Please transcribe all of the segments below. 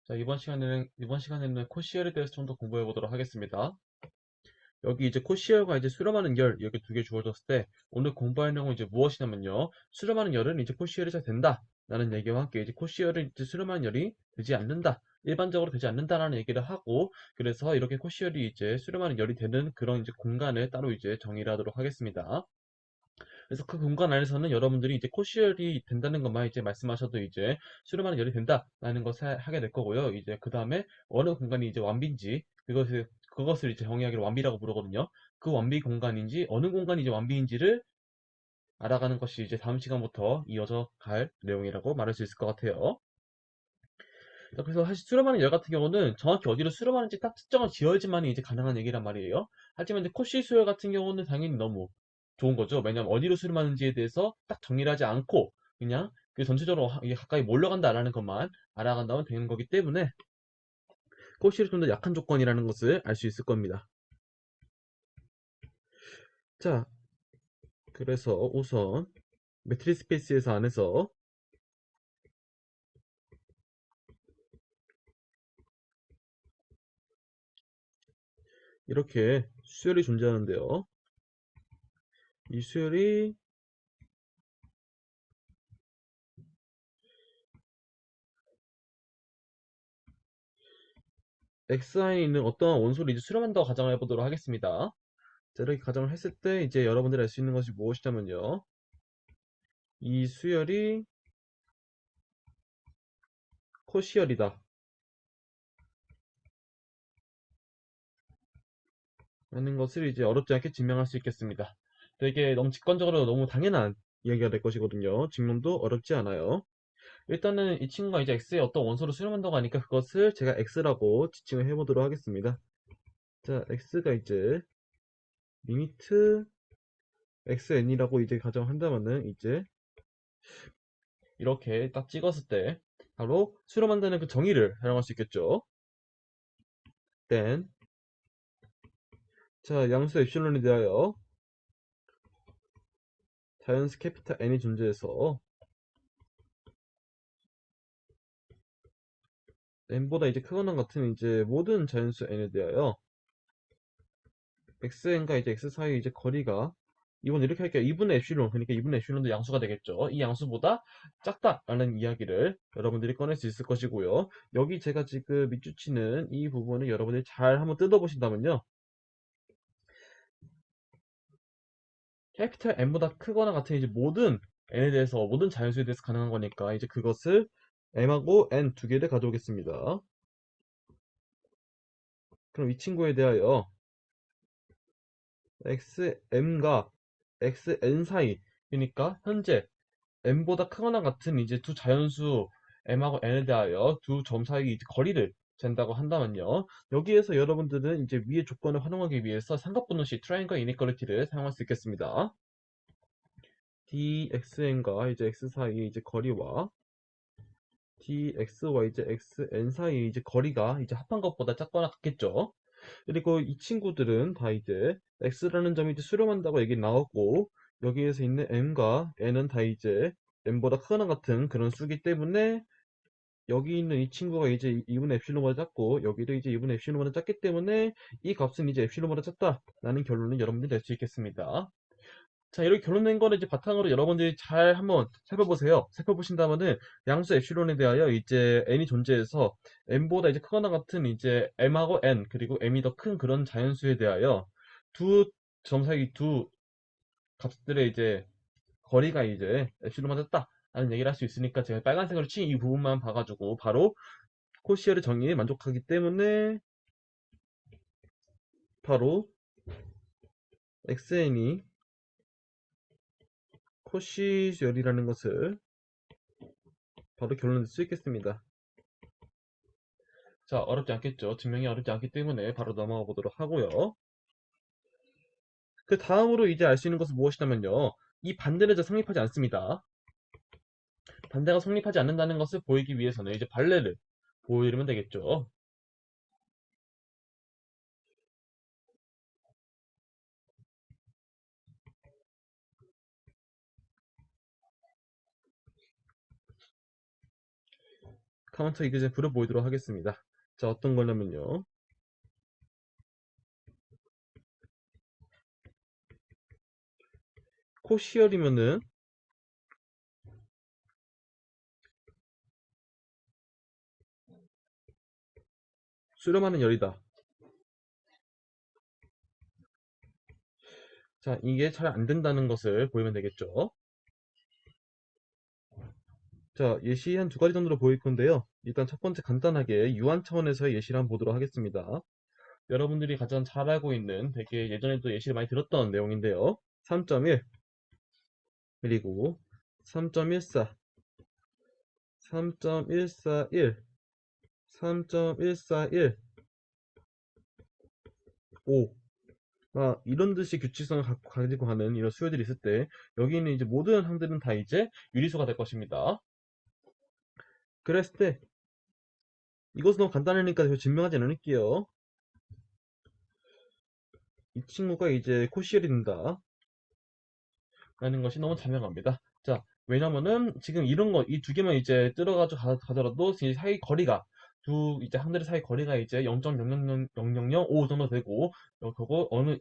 자, 이번 시간에는 코시열에 대해서 좀 더 공부해 보도록 하겠습니다. 여기 이제 코시열과 이제 수렴하는 열, 이렇게 두 개 주어졌을 때, 오늘 공부할 내용은 이제 무엇이냐면요. 수렴하는 열은 이제 코시열이 잘 된다. 라는 얘기와 함께 이제 코시열은 이제 수렴하는 열이 되지 않는다. 일반적으로 되지 않는다라는 얘기를 하고, 그래서 이렇게 코시열이 이제 수렴하는 열이 되는 그런 이제 공간을 따로 이제 정의를 하도록 하겠습니다. 그래서 그 공간 안에서는 여러분들이 이제 코시열이 된다는 것만 이제 말씀하셔도 이제 수렴하는 열이 된다라는 것을 하게 될 거고요. 이제 그 다음에 어느 공간이 이제 완비인지 그것을 이제 정의하기로 완비라고 부르거든요. 그 완비 공간인지 어느 공간이 이제 완비인지를 알아가는 것이 이제 다음 시간부터 이어져 갈 내용이라고 말할 수 있을 것 같아요. 자, 그래서 사실 수렴하는 열 같은 경우는 정확히 어디로 수렴하는지 딱 특정을 지어야지만 이제 가능한 얘기란 말이에요. 하지만 이제 코시 수열 같은 경우는 당연히 너무 좋은 거죠. 왜냐하면 어디로 수렴하는지에 대해서 딱 정의를 하지 않고 그냥 그 전체적으로 이게 가까이 몰려간다라는 것만 알아간다면 되는 거기 때문에 코시를 좀 더 약한 조건이라는 것을 알 수 있을 겁니다. 자, 그래서 우선 매트리스 스페이스에서 안에서 이렇게 수열이 존재하는데요. 이 수열이 xi 있는 어떠한 원소를 이제 수렴한다고 가정을 해보도록 하겠습니다. 자, 이렇게 가정을 했을 때 이제 여러분들이 알 수 있는 것이 무엇이냐면요. 이 수열이 코시열이다 라는 것을 이제 어렵지 않게 증명할 수 있겠습니다. 되게 너무 직관적으로 너무 당연한 이야기가 될 것이거든요. 증명도 어렵지 않아요. 일단은 이 친구가 이제 X의 어떤 원소를 수렴한다고 하니까 그것을 제가 X라고 지칭을 해보도록 하겠습니다. 자, X가 이제 리미트 XN이라고 이제 가정한다면은 이제 이렇게 딱 찍었을 때 바로 수렴한다는 그 정의를 사용할 수 있겠죠. then 자, 양수 엡실론에 대하여 자연수 캐피탈 N이 존재해서 N보다 이제 크거나 같은 이제 모든 자연수 N에 대하여 XN과 이제 X 사이 이제 거리가 이번 이렇게 할게요. 2분의 엡실론 그러니까 2분의 엡실론도 양수가 되겠죠. 이 양수보다 작다라는 이야기를 여러분들이 꺼낼 수 있을 것이고요. 여기 제가 지금 밑줄치는 이 부분을 여러분들이 잘 한번 뜯어보신다면요. 캐피탈 N보다 크거나 같은 이제 모든 N에 대해서 모든 자연수에 대해서 가능한 거니까 이제 그것을 M하고 N 두 개를 가져오겠습니다. 그럼 이 친구에 대하여 XM과 XN 사이 그러니까 현재 M보다 크거나 같은 이제 두 자연수 M하고 N에 대하여 두 점 사이 이제 거리를 잰다고 한다면요. 여기에서 여러분들은 이제 위의 조건을 활용하기 위해서 삼각분호식 트라이앵글 이니퀄리티를 사용할 수 있겠습니다. dxn과 이제 x 사이의 이제 거리와 dx와 이제 xn 사이의 이제 거리가 이제 합한 것보다 작거나 같겠죠. 그리고 이 친구들은 다 이제 x라는 점이 이제 수렴한다고 얘기 나왔고 여기에서 있는 m과 n은 다 이제 m보다 크거나 같은 그런 수기 때문에 여기 있는 이 친구가 이제 2분의 엡실론보다 작고 여기도 이제 2분의 엡실론보다 작기 때문에 이 값은 이제 엡실론보다 작다라는 결론을 여러분들이 낼 수 있겠습니다. 자, 이렇게 결론낸 거를 이제 바탕으로 여러분들이 잘 한번 살펴보세요. 살펴보신다면은 양수 엡실론에 대하여 이제 n이 존재해서 m보다 이제 크거나 같은 이제 m하고 n 그리고 m이 더 큰 그런 자연수에 대하여 두 점 사이 두 값들의 이제 거리가 이제 엡실론만 같다 라는 얘기를 할 수 있으니까 제가 빨간색으로 친 이 부분만 봐가지고 바로 코시열의 정의에 만족하기 때문에 바로 xn이 코시열이라는 것을 바로 결론낼 수 있겠습니다. 자, 어렵지 않겠죠? 증명이 어렵지 않기 때문에 바로 넘어가 보도록 하고요. 그 다음으로 이제 알 수 있는 것은 무엇이냐면요. 이 반대는 이제 성립하지 않습니다. 반대가 성립하지 않는다는 것을 보이기 위해서는 이제 발레를 보여주면 되겠죠. 카운터 이그젠플을 보이도록 하겠습니다. 자, 어떤 거냐면요. 코시열이면은 수렴하는 열이다. 자, 이게 잘 안 된다는 것을 보이면 되겠죠. 자, 예시 한 두 가지 정도로 보일 건데요. 일단 첫 번째 간단하게 유한 차원에서의 예시를 한번 보도록 하겠습니다. 여러분들이 가장 잘 알고 있는 되게 예전에도 예시를 많이 들었던 내용인데요. 3.1 그리고 3.14 3.141 3.141 5 이런 듯이 규칙성을 가지고 가는 이런 수요들이 있을 때 여기 있는 이제 모든 항들은 다 이제 유리수가 될 것입니다. 그랬을 때 이것은 너무 간단하니까 제가 증명하지 않을게요. 이 친구가 이제 코시엘이 된다 라는 것이 너무 자명합니다. 자, 왜냐면은 지금 이런 거 이 두 개만 이제 뜯어가지고 가더라도 이 사이 거리가 두 이제 항들의 사이 거리가 이제 0.0000005 정도 되고 그거 어느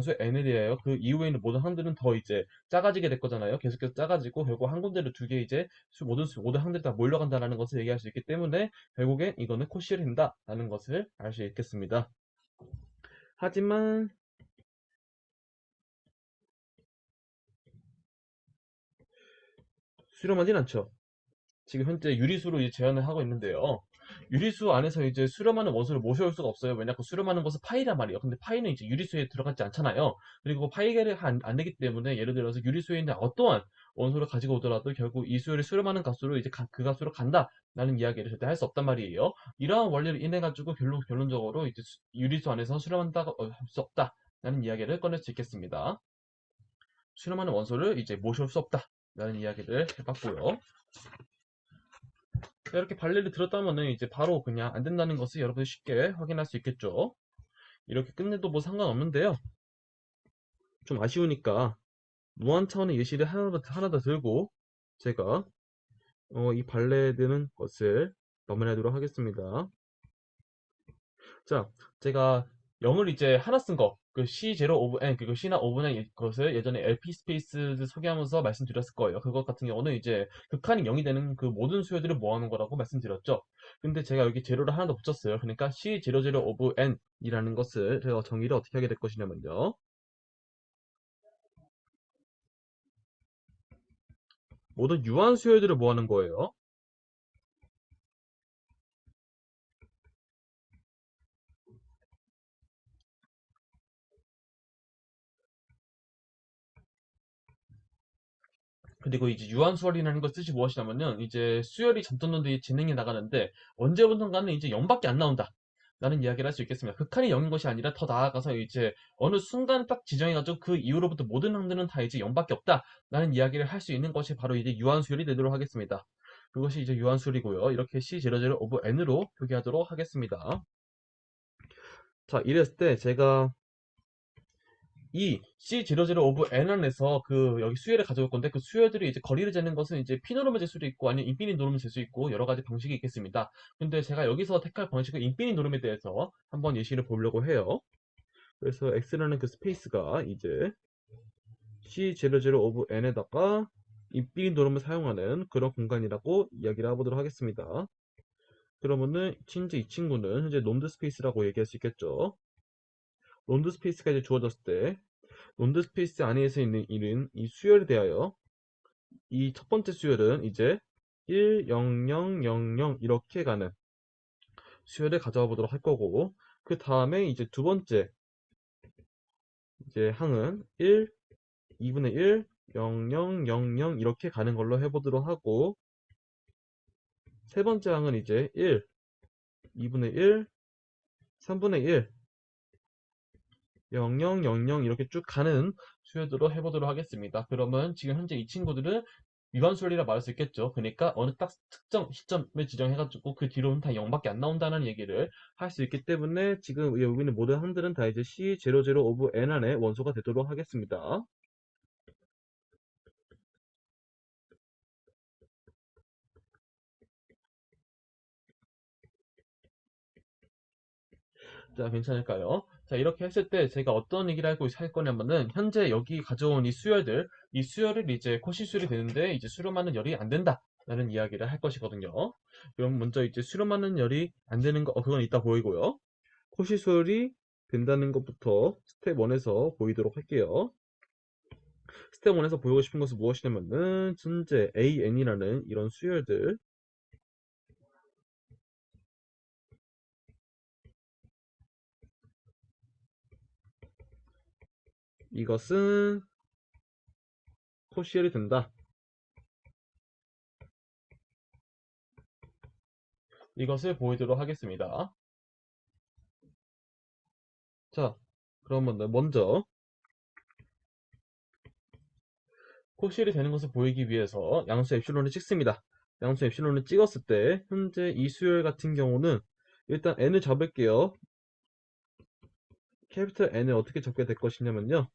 수 n에 대하여 그 이후에 있는 모든 항들은 더 이제 작아지게 될 거잖아요. 계속해서 작아지고 결국 한 군데로 두 개 이제 모든 항들이 다 몰려간다라는 것을 얘기할 수 있기 때문에 결국엔 이거는 코시엘인다라는 것을 알 수 있겠습니다. 하지만 수렴하진 않죠. 지금 현재 유리수로 이제 제한을 하고 있는데요. 유리수 안에서 이제 수렴하는 원소를 모셔올 수가 없어요. 왜냐, 그 수렴하는 것은 파이란 말이에요. 근데 파이는 이제 유리수에 들어가지 않잖아요. 그리고 파이가 안 되기 때문에 예를 들어서 유리수에 있는 어떠한 원소를 가지고 오더라도 결국 이 수열이 수렴하는 값으로 이제 그 값으로 간다라는 이야기를 절대 할 수 없단 말이에요. 이러한 원리를 인해 가지고 결론적으로 이제 유리수 안에서 수렴한다고 할 수 없다라는 이야기를 꺼낼 수 있겠습니다. 수렴하는 원소를 이제 모셔올 수 없다라는 이야기를 해봤고요. 이렇게 발레를 들었다면은 이제 바로 그냥 안 된다는 것을 여러분이 쉽게 확인할 수 있겠죠. 이렇게 끝내도 뭐 상관없는데요. 좀 아쉬우니까 무한 차원의 예시를 하나 더 들고 제가 이 발레 드는 것을 마무리하도록 하겠습니다. 자, 제가 0을 이제 하나 쓴 거, 그 C0 of n, 그리고 C나 of n 것을 예전에 LP 스페이스 소개하면서 말씀드렸을 거예요. 그것 같은 경우는 이제 극한이 0이 되는 그 모든 수요들을 모아놓은 거라고 말씀드렸죠. 근데 제가 여기 제로를 하나 더 붙였어요. 그러니까 C00 of n이라는 것을 제가 정의를 어떻게 하게 될 것이냐면요. 모든 유한 수요들을 모아놓은 거예요. 그리고 이제 유한수열이라는 걸 뜻이 무엇이냐면은 이제 수열이 점점더 진행해 나가는데 언제부턴가는 이제 0밖에 안 나온다. 라는 이야기를 할 수 있겠습니다. 극한이 0인 것이 아니라 더 나아가서 이제 어느 순간 딱 지정해가지고 그 이후로부터 모든 항들은 다 이제 0밖에 없다. 라는 이야기를 할 수 있는 것이 바로 이제 유한수열이 되도록 하겠습니다. 그것이 이제 유한수열이고요. 이렇게 C00 of n으로 표기하도록 하겠습니다. 자, 이랬을 때 제가 이 C00 of N 안에서 그 여기 수열을 가져올 건데 그 수열들이 이제 거리를 재는 것은 이제 P노름을 잴 수도 있고 아니면 인피니 노름을 잴 수 있고 여러 가지 방식이 있겠습니다. 근데 제가 여기서 택할 방식은 인피니 노름에 대해서 한번 예시를 보려고 해요. 그래서 X라는 그 스페이스가 이제 C00 of N에다가 인피니 노름을 사용하는 그런 공간이라고 이야기를 해보도록 하겠습니다. 그러면은 현재 이 친구는 현재 론드 스페이스라고 얘기할 수 있겠죠. 론드 스페이스가 이제 주어졌을 때 론드 스페이스 안에서 있는 이 수열에 대하여 이 첫 번째 수열은 이제 1, 0, 0, 0, 0 이렇게 가는 수열을 가져와 보도록 할 거고 그 다음에 이제 두 번째 이제 항은 1, 2분의 1, 0, 0, 0, 0 이렇게 가는 걸로 해보도록 하고 세 번째 항은 이제 1, 2분의 1, 3분의 1, 0, 0, 0, 0 이렇게 쭉 가는 수열들로 해보도록 하겠습니다. 그러면 지금 현재 이 친구들은 위반수열이라 말할 수 있겠죠. 그러니까 어느 딱 특정 시점을 지정해가지고 그 뒤로는 다 0밖에 안 나온다는 얘기를 할 수 있기 때문에 지금 여기 있는 모든 항들은 다 이제 C00 of n 안에 원소가 되도록 하겠습니다. 자, 괜찮을까요? 자, 이렇게 했을 때 제가 어떤 얘기를 하고 할 거냐면은 현재 여기 가져온 이 수열을 이제 코시술이 되는데 이제 수렴하는 열이 안 된다. 라는 이야기를 할 것이거든요. 그럼 먼저 이제 수렴하는 열이 안 되는 거, 그건 이따 보이고요. 코시술이 된다는 것부터 스텝 1에서 보이도록 할게요. 스텝 1에서 보이고 싶은 것은 무엇이냐면은 현재 AN이라는 이런 수열들 이것은 코시열이 된다. 이것을 보이도록 하겠습니다. 자, 그러면 먼저 코시열이 되는 것을 보이기 위해서 양수 엡실론을 찍습니다. 양수 엡실론을 찍었을 때 현재 이 수열 같은 경우는 일단 n을 잡을게요. 캐피털 n을 어떻게 잡게 될 것이냐면요.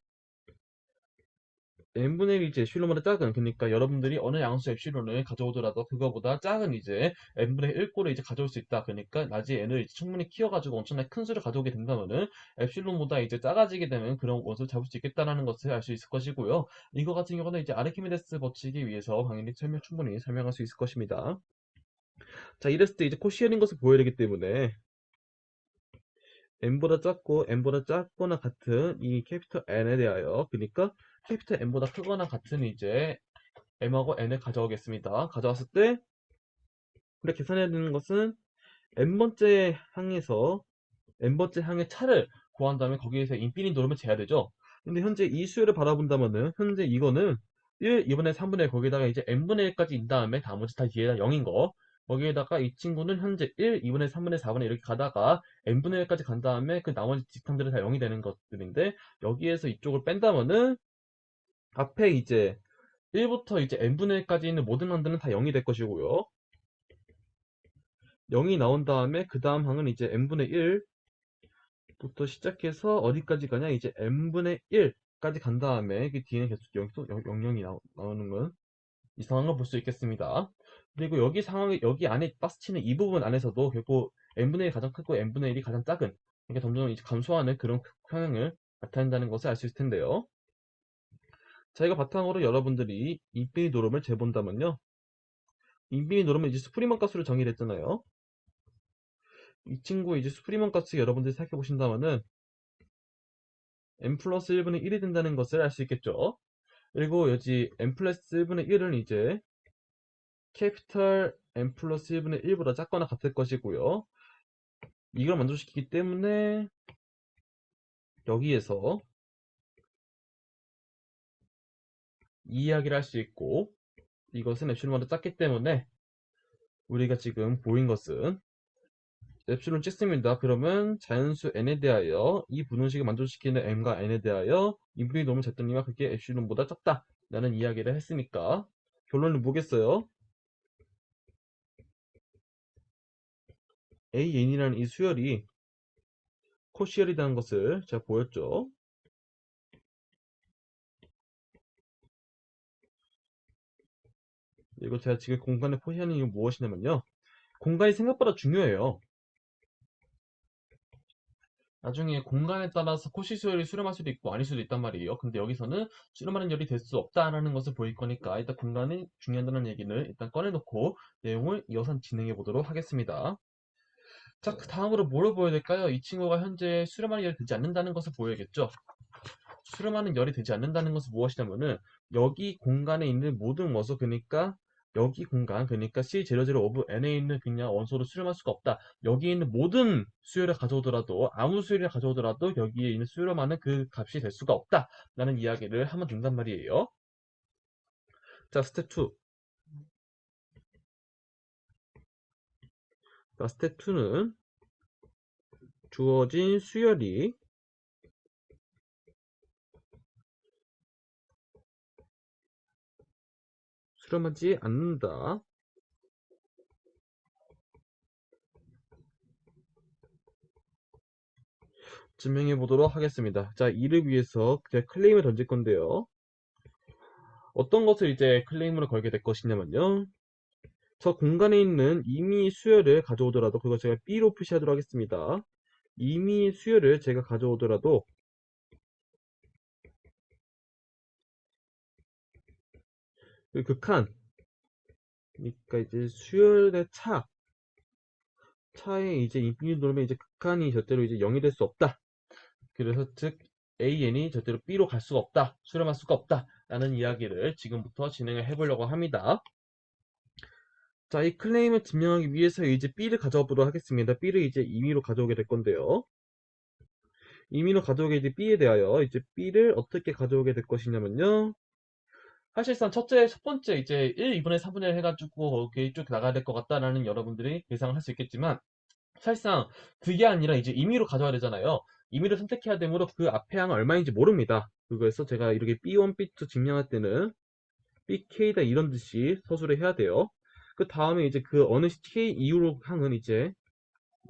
n분의 1이 이제 엡실론보다 작은, 그러니까 여러분들이 어느 양수 엡실론을 가져오더라도 그거보다 작은 이제 n분의 1꼴을 이제 가져올 수 있다. 그러니까 나중에 n을 이제 충분히 키워가지고 엄청나게 큰 수를 가져오게 된다면은 엡실론보다 이제 작아지게 되면 그런 것을 잡을 수 있겠다라는 것을 알 수 있을 것이고요. 이거 같은 경우는 이제 아르키메데스 법칙에 위해서 당연히 충분히 설명할 수 있을 것입니다. 자, 이랬을 때 이제 코시열인 것을 보여야 되기 때문에 n보다 작고 n보다 작거나 같은 이 캐피털 n에 대하여, 그러니까 캐피털 n보다 크거나 같은 이제 m하고 n을 가져오겠습니다. 가져왔을 때 우리가 계산해야 되는 것은 n번째 항에서 n번째 항의 차를 구한 다음에 거기에서 인피니티 노름을 재야 되죠. 근데 현재 이 수열을 바라본다면은 현재 이거는 1, 2분의 3분의 거기다가 이제 n분의 1까지 인 다음에 나머지 다 뒤에다 0인 거. 거기에다가 이 친구는 현재 1, 2분의 3분의 4분의 이렇게 가다가 n분의 1까지 간 다음에 그 나머지 뒷항들은 다 0이 되는 것들인데 여기에서 이쪽을 뺀다면은 앞에 이제 1부터 이제 n분의 1까지 있는 모든 항들은 다 0이 될 것이고요. 0이 나온 다음에 그 다음 항은 이제 n분의 1부터 시작해서 어디까지 가냐 이제 n분의 1까지 간 다음에 그 뒤에는 계속 0, 또 0이 나오는 건 이상한 걸 볼 수 있겠습니다. 그리고 여기 상황이 여기 안에 박스치는 이 부분 안에서도 결국 n분의 1이 가장 크고 n분의 1이 가장 작은, 그러니까 점점 이제 감소하는 그런 평형을 나타낸다는 것을 알 수 있을 텐데요. 자, 이거 바탕으로 여러분들이 인피니 노름을 재본다면요. 인피니 노름은 이제 스프리먼 가수를 정의를 했잖아요. 이 친구 이제 스프리먼 가스 여러분들이 생각해 보신다면은 n 플러스 1분의 1이 된다는 것을 알 수 있겠죠. 그리고 여기 n 플러스 1분의 1은 이제 캐피털 n 플러스 1분의 1보다 작거나 같을 것이고요. 이걸 만족시키기 때문에 여기에서 이 이야기를 할 수 있고, 이것은 엡실론보다 작기 때문에 우리가 지금 보인 것은 엡실론 찍습니다. 그러면 자연수 n에 대하여 이 분홍식을 만족시키는 m과 n에 대하여 인finity 노름을 쟀더니만 그게 엡실론보다 작다 라는 이야기를 했으니까 결론은 뭐겠어요? AN이라는 이 수열이 코시열이라는 것을 제가 보였죠. 그리고 제가 지금 공간을 표시하는 이유는 무엇이냐면요. 공간이 생각보다 중요해요. 나중에 공간에 따라서 코시수열이 수렴할 수도 있고 아닐 수도 있단 말이에요. 근데 여기서는 수렴하는 열이 될 수 없다라는 것을 보일 거니까 일단 공간이 중요하다는 얘기를 일단 꺼내놓고 내용을 이어서 진행해 보도록 하겠습니다. 자, 그 다음으로 뭐를 보여야 될까요? 이 친구가 현재 수렴하는 열이 되지 않는다는 것을 보여야겠죠. 수렴하는 열이 되지 않는다는 것은 무엇이냐면은 여기 공간에 있는 모든 원소, 그러니까 여기 공간, 그러니까 C00 오브 N에 있는 그냥 원소를 수렴할 수가 없다. 여기 있는 모든 수열을 가져오더라도 아무 수열을 가져오더라도 여기에 있는 수렴하는 그 값이 될 수가 없다 라는 이야기를 하면 된단 말이에요. 자, 스텝 2. 자, 스텝 2는 주어진 수열이 수렴하지 않는다. 증명해 보도록 하겠습니다. 자, 이를 위해서 제가 클레임을 던질 건데요. 어떤 것을 이제 클레임으로 걸게 될 것이냐면요. 저 공간에 있는 이미 수열을 가져오더라도 그걸 제가 B로 표시하도록 하겠습니다. 임의의 수열을 제가 가져오더라도 그 극한, 그러니까 이제 수열의 차에 이제 인피니트 놓으면 이제 극한이 절대로 이제 0이 될 수 없다. 그래서 즉 AN이 절대로 B로 갈 수가 없다. 수렴할 수가 없다. 라는 이야기를 지금부터 진행을 해보려고 합니다. 자, 이 클레임을 증명하기 위해서 이제 B를 가져와 보도록 하겠습니다. B를 이제 임의로 가져오게 될 건데요. 임의로 가져오게 될 B에 대하여 이제 B를 어떻게 가져오게 될 것이냐면요. 사실상 첫 번째 이제 1, 2분의 3분의 1 해가지고 이렇게 쭉 나가야 될 것 같다라는 여러분들이 예상을 할 수 있겠지만 사실상 그게 아니라 이제 임의로 가져와야 되잖아요. 임의로 선택해야 되므로 그 앞에 항은 얼마인지 모릅니다. 그거에서 제가 이렇게 B1, B2 증명할 때는 BK다 이런 듯이 서술을 해야 돼요. 그 다음에 이제 그 어느 K 이후로 항은 이제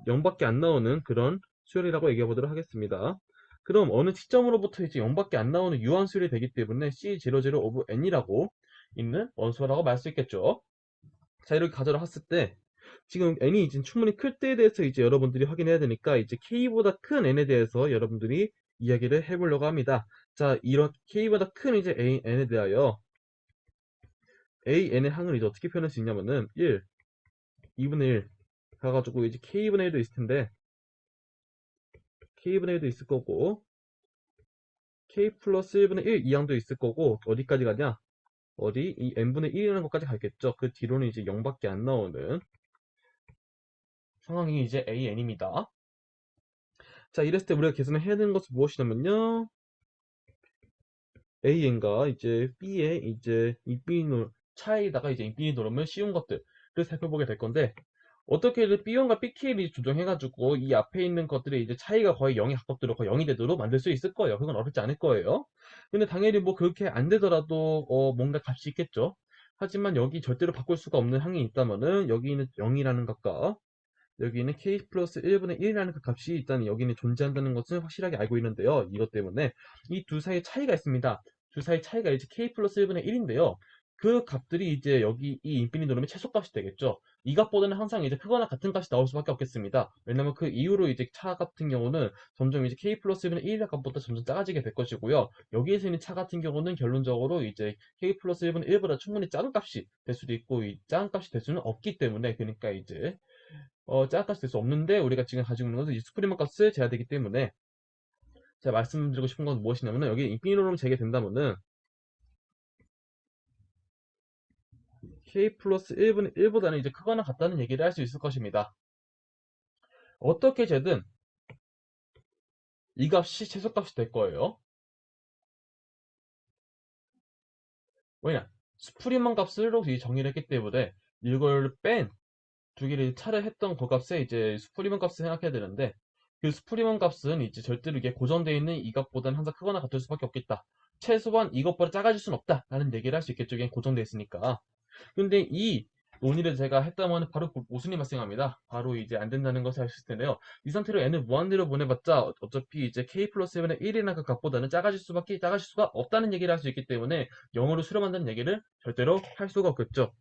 0밖에 안 나오는 그런 수열이라고 얘기해 보도록 하겠습니다. 그럼 어느 시점으로부터 이제 0밖에 안 나오는 유한 수열이 되기 때문에 C00 of n이라고 있는 원소라고 말 수 있겠죠. 자, 이렇게 가져다 놨을 때 지금 n이 이제 충분히 클 때에 대해서 이제 여러분들이 확인해야 되니까 이제 k보다 큰 n에 대해서 여러분들이 이야기를 해보려고 합니다. 자, 이런 k보다 큰 이제 n에 대하여 an의 항을 이제 어떻게 표현할 수 있냐면은 1, 2분의 1 가가지고 이제 k분의 1도 있을 텐데 k분의 1도 있을 거고 k 플러스 1분의 1 이항도 있을 거고 어디까지 가냐? 어디? 이 n분의 1이라는 것까지 가겠죠. 그 뒤로는 이제 0밖에 안 나오는 상황이 이제 an입니다. 자, 이랬을 때 우리가 계산을 해야 되는 것은 무엇이냐면요. an과 이제 b의 이제 인피니트 차에다가 이제 인피니트 놓으면 쉬운 것들을 살펴보게 될 건데 어떻게든 B1과 BK를 조정해가지고 이 앞에 있는 것들의 이제 차이가 거의 0에 가깝도록 거의 0이 되도록 만들 수 있을 거예요. 그건 어렵지 않을 거예요. 근데 당연히 뭐 그렇게 안 되더라도 뭔가 값이 있겠죠. 하지만 여기 절대로 바꿀 수가 없는 항이 있다면은 여기는 0이라는 값과 여기는 k 플러스 1분의 1이라는 그 값이 일단 여기는 존재한다는 것을 확실하게 알고 있는데요. 이것 때문에 이 두 사이에 차이가 있습니다. 두 사이 차이가 이제 k 플러스 1분의 1인데요. 그 값들이 이제 여기 이 인피니트 노름의 최소값이 되겠죠. 이 값보다는 항상 이제 크거나 같은 값이 나올 수밖에 없겠습니다. 왜냐면 그 이후로 이제 차 같은 경우는 점점 이제 k 플러스 1분의 1의 값보다 점점 작아지게 될 것이고요. 여기에서 있는 차 같은 경우는 결론적으로 이제 k 플러스 1분의 1보다 충분히 작은 값이 될 수도 있고 이 작은 값이 될 수는 없기 때문에 그러니까 이제 짝값이 될 수 없는데 우리가 지금 가지고 있는 것은 이 스프리머 값을 재야 되기 때문에 제가 말씀드리고 싶은 건 무엇이냐면은 여기 인피니트로 재게 된다면은 k 플러스 1분의 1보다는 이제 크거나 같다는 얘기를 할 수 있을 것입니다. 어떻게 재든 이 값이 최소값이 될 거예요. 왜냐? 스프리머 값으로 정의를 했기 때문에 이걸 뺀 두 개를 차를 했던 그 값에 이제 스프리먼 값을 생각해야 되는데 그 스프리먼 값은 이제 절대로 이게 고정되어 있는 이 값보다는 항상 크거나 같을 수밖에 없겠다. 최소한 이것보다 작아질 수는 없다. 라는 얘기를 할 수 있겠죠. 이게 고정되어 있으니까. 근데 이 논의를 제가 했다면 바로 무슨 일이 발생합니다. 바로 이제 안 된다는 것을 알 수 있을 텐데요. 이 상태로 n을 무한대로 보내봤자 어차피 이제 k 플러스 1의 1이나 그 값보다는 작아질 수가 없다는 얘기를 할 수 있기 때문에 0으로 수렴한다는 얘기를 절대로 할 수가 없겠죠.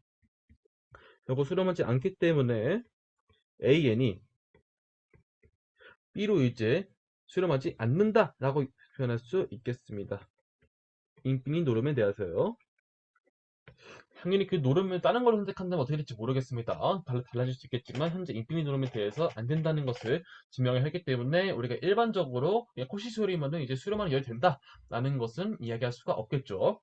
결국 수렴하지 않기 때문에 AN이 B로 이제 수렴하지 않는다라고 표현할 수 있겠습니다. 인피니트 노름에 대해서요. 당연히 그 노름을 다른 걸로 선택한다면 어떻게 될지 모르겠습니다. 달라질 수 있겠지만 현재 인피니트 노름에 대해서 안 된다는 것을 증명을 했기 때문에 우리가 일반적으로 그냥 코시 수렴이면은 이제 수렴하는 열이 된다라는 것은 이야기할 수가 없겠죠.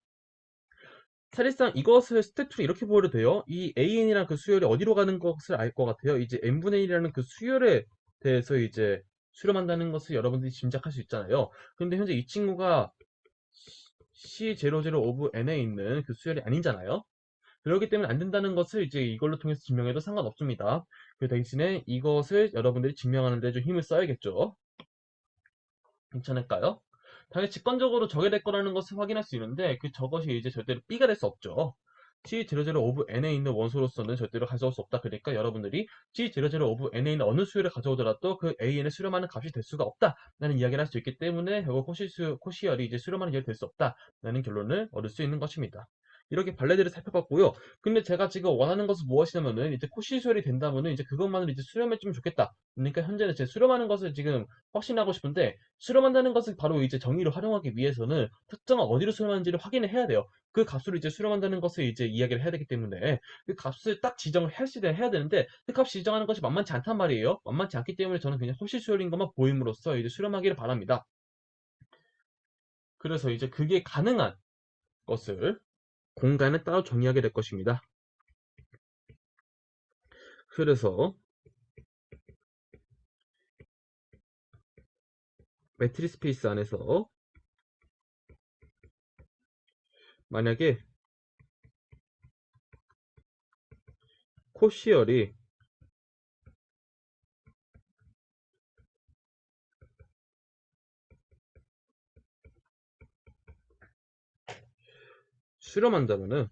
사실상 이것을 스택2로 이렇게 보여도 돼요. 이 AN이랑 그 수열이 어디로 가는 것을 알 것 같아요. 이제 n분의 1이라는 그 수열에 대해서 이제 수렴한다는 것을 여러분들이 짐작할 수 있잖아요. 근데 현재 이 친구가 C00 of n에 있는 그 수열이 아니잖아요. 그렇기 때문에 안 된다는 것을 이제 이걸로 통해서 증명해도 상관없습니다. 그 대신에 이것을 여러분들이 증명하는 데 좀 힘을 써야겠죠. 괜찮을까요? 당연히 직관적으로 저게 될 거라는 것을 확인할 수 있는데 그 저것이 이제 절대로 B가 될 수 없죠. C00 of n에 있는 원소로서는 절대로 가져올 수 없다. 그러니까 여러분들이 C00 of n에 있는 어느 수열을 가져오더라도 그 AN을 수렴하는 값이 될 수가 없다라는 이야기를 할 수 있기 때문에 결국 코시열이 이제 수렴하는 열이 될 수 없다라는 결론을 얻을 수 있는 것입니다. 이렇게 발레들을 살펴봤고요. 근데 제가 지금 원하는 것은 무엇이냐면은 이제 코시 수열이 된다면은 이제 그것만을 이제 수렴했으면 좋겠다. 그러니까 현재는 제 수렴하는 것을 지금 확신하고 싶은데 수렴한다는 것은 바로 이제 정의를 활용하기 위해서는 특정한 어디로 수렴하는지를 확인을 해야 돼요. 그 값으로 이제 수렴한다는 것을 이제 이야기를 해야 되기 때문에 그 값을 딱 지정을 해야 되는데 그 값 지정하는 것이 만만치 않단 말이에요. 만만치 않기 때문에 저는 그냥 호시 수열인 것만 보임으로써 이제 수렴하기를 바랍니다. 그래서 이제 그게 가능한 것을 공간에 따로 정의하게 될 것입니다. 그래서 매트리스 스페이스 안에서 만약에 코시열이 수렴한다면은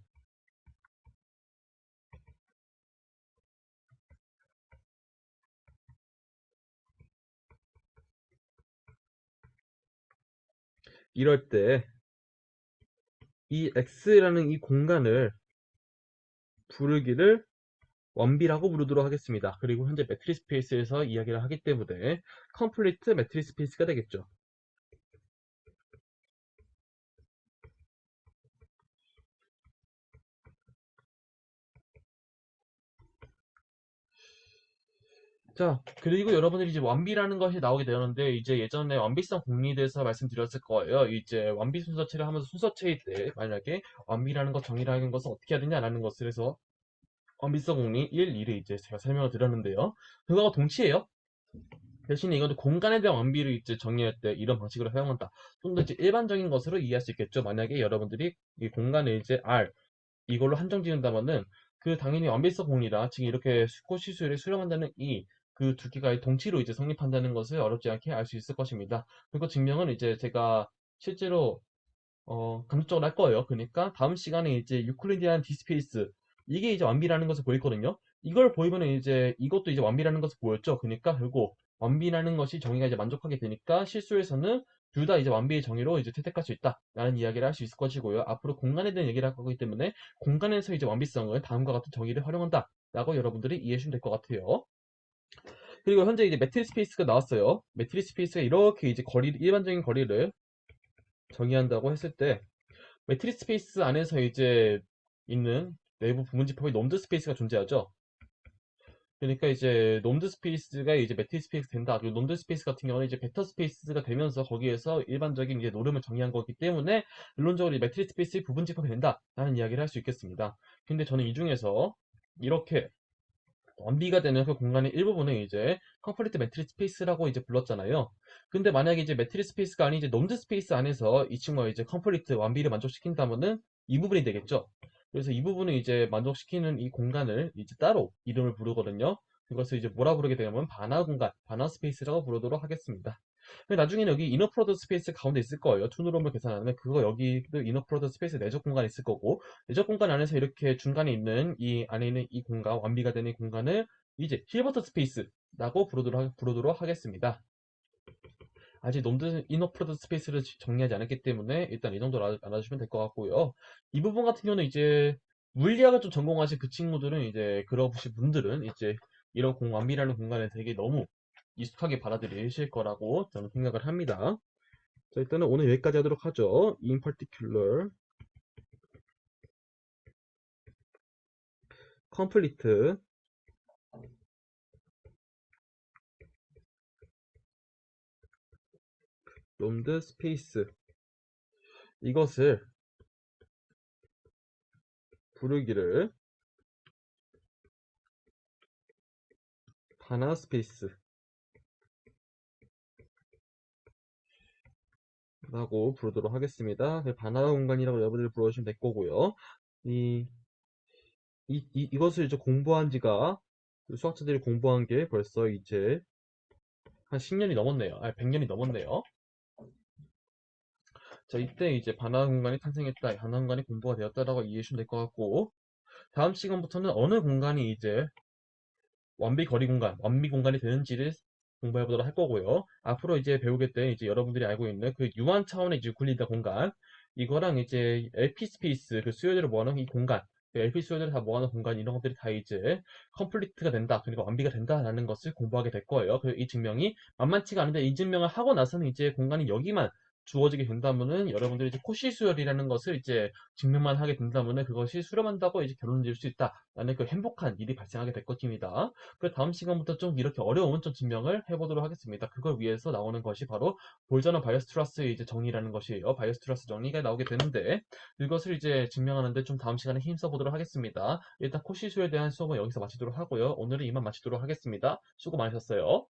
이럴 때 이 X라는 이 공간을 부르기를 원비라고 부르도록 하겠습니다. 그리고 현재 매트리스 스페이스에서 이야기를 하기 때문에 컴플리트 매트리스 스페이스가 되겠죠. 자, 그리고 여러분들이 이제 완비라는 것이 나오게 되었는데, 이제 예전에 완비성 공리에 대해서 말씀드렸을 거예요. 이제 완비 순서체를 하면서 순서체일 때, 만약에 완비라는 것 정의를 하는 것은 어떻게 해야 되냐라는 것을 해서, 완비성 공리 1, 2를 이제 제가 설명을 드렸는데요. 그거와 동시에요. 대신에 이것도 공간에 대한 완비를 이제 정의할 때 이런 방식으로 사용한다. 좀 더 이제 일반적인 것으로 이해할 수 있겠죠. 만약에 여러분들이 이 공간에 이제 R, 이걸로 한정 지은다면은 그 당연히 완비성 공리라 지금 이렇게 수코시수를 수렴한다는 이 그 두 개가 동치로 이제 성립한다는 것을 어렵지 않게 알 수 있을 것입니다. 그리고 증명은 이제 제가 실제로 간접적으로 할 거예요. 그러니까 다음 시간에 이제 유클리디안 디스페이스 이게 이제 완비라는 것을 보였거든요. 이걸 보이면은 이제 이것도 이제 완비라는 것을 보였죠. 그러니까 결국 완비라는 것이 정의가 이제 만족하게 되니까 실수에서는 둘 다 이제 완비의 정의로 이제 채택할 수 있다라는 이야기를 할 수 있을 것이고요. 앞으로 공간에 대한 얘기를 할 거기 때문에 공간에서 이제 완비성을 다음과 같은 정의를 활용한다라고 여러분들이 이해해 주시면 될 것 같아요. 그리고 현재 이제 매트리스 스페이스가 나왔어요. 매트리스 스페이스가 이렇게 이제 거리 일반적인 거리를 정의한다고 했을 때 매트리스 스페이스 안에서 이제 있는 내부 부분집합의 놈드 스페이스가 존재하죠. 그러니까 이제 놈드 스페이스가 이제 매트리스 스페이스 된다. 그리고 놈드 스페이스 같은 경우는 이제 벡터 스페이스가 되면서 거기에서 일반적인 이제 노름을 정의한 거기 때문에 결론적으로 이 매트리스 스페이스의 부분집합이 된다라는 이야기를 할 수 있겠습니다. 근데 저는 이 중에서 이렇게 완비가 되는 그 공간의 일부분을 이제 컴플리트 매트리스 스페이스라고 이제 불렀잖아요. 근데 만약에 이제 매트리스 스페이스가 아닌 이제 놈드 스페이스 안에서 이 친구가 이제 컴플리트 완비를 만족시킨다면은 이 부분이 되겠죠. 그래서 이 부분을 이제 만족시키는 이 공간을 이제 따로 이름을 부르거든요. 그것을 이제 뭐라 부르게 되냐면 반화 공간, 반화 스페이스라고 부르도록 하겠습니다. 근데 나중에는 여기 이너 프로덕트 스페이스 가운데 있을 거예요. 투노름을 계산하면 그거 여기도 이너 프로덕트 스페이스 내적 공간이 있을 거고 내적 공간 안에서 이렇게 중간에 있는 이 안에 있는 이 공간, 완비가 되는 이 공간을 이제 힐버트 스페이스라고 부르도록 하겠습니다. 아직 놈드 이너 프로덕트 스페이스를 정리하지 않았기 때문에 일단 이 정도로 알아주시면 될 것 같고요. 이 부분 같은 경우는 이제 물리학을 좀 전공하신 그 친구들은 이제 그러신 분들은 이제 이런 완비라는 공간에 되게 너무 익숙하게 받아들이실 거라고 저는 생각을 합니다. 자, 일단은 오늘 여기까지 하도록 하죠. In particular, complete, 놈드 스페이스 이것을 부르기를 바나 스페이스 라고 부르도록 하겠습니다. 바나 공간이라고 여러분들이 불러주시면 될 거고요. 이, 이것을 이제 공부한 지가 수학자들이 공부한 게 벌써 이제 한 10년이 넘었네요. 아니, 100년이 넘었네요. 자, 이때 이제 바나 공간이 탄생했다, 바나 공간이 공부가 되었다라고 이해해 주시면 될 것 같고, 다음 시간부터는 어느 공간이 이제 완비 거리 공간, 완비 공간이 되는지를 공부해 보도록 할 거고요. 앞으로 이제 배우게 된 이제 여러분들이 알고 있는 그 유한 차원의 이제 유클리드 공간, 이거랑 이제 LP 스페이스 그 수요들을 모아놓은 이 공간, 그 LP 수요들을 다 모아놓은 공간 이런 것들이 다 이제 컴플리트가 된다, 그리고 완비가 된다라는 것을 공부하게 될 거예요. 그이 증명이 만만치가 않은데 이 증명을 하고 나서는 이제 공간이 여기만 주어지게 된다면은 여러분들이 이제 코시 수열이라는 것을 이제 증명만 하게 된다면은 그것이 수렴한다고 이제 결론 지을 수 있다라는 그 행복한 일이 발생하게 될 것입니다. 그 다음 시간부터 좀 이렇게 어려운 좀 증명을 해보도록 하겠습니다. 그걸 위해서 나오는 것이 바로 볼자너 바이어스 트러스의 이제 정리라는 것이에요. 바이어스 트러스 정리가 나오게 되는데 이것을 이제 증명하는데 좀 다음 시간에 힘써 보도록 하겠습니다. 일단 코시수에 대한 수업은 여기서 마치도록 하고요. 오늘은 이만 마치도록 하겠습니다. 수고 많으셨어요.